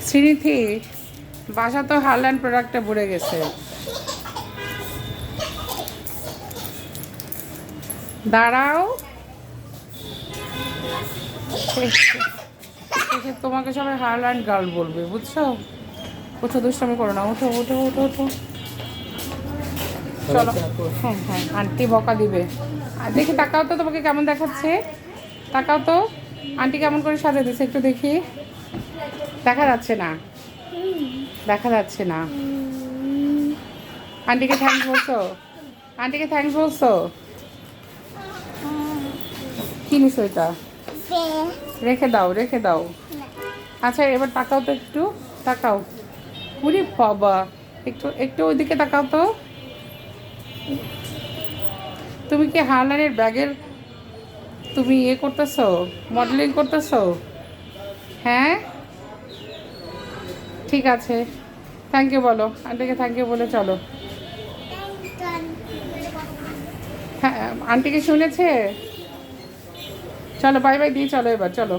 শ্রীনিধি বাসা তো হারল্যান্ড প্রোডাক্টে ভরে গেছে। দাঁড়াও, তোমাকে সবাই হারল্যান্ড গার্ল বলবে, বুঝছো? উঠো, দুষ্টামি করো না, উঠো উঠো উঠো উঠো, চলো। হ্যাঁ হ্যাঁ, আন্টি বকা দিবে। আর দেখি, তাকাও তো, তোমাকে কেমন দেখাচ্ছে, তাকাও তো, আন্টি কেমন করে সাজা দিচ্ছে একটু দেখি। দেখা যাচ্ছে না, দেখা যাচ্ছে না। আন্টিকে থ্যাঙ্কস বলছো? আন্টিকে থ্যাঙ্কস বলছো? কি নিছো এটা? রেখে দাও, রেখে দাও। আচ্ছা, এবার তাকাও তো একটু, তাকাও। উরি বাবা, একটু একটু ওইদিকে তাকাও তো। তুমি কি হারল্যান্ডের ব্যাগের তুমি ইয়ে করতেছো, মডেলিং করতেছো? হ্যাঁ, ঠিক আছে, থ্যাংক ইউ বলো, আন্টিকে থ্যাংক ইউ বলে চলো। হ্যাঁ, আন্টিকে শুনেছে। চলো, বাই বাই দিয়ে চলো, এবার চলো।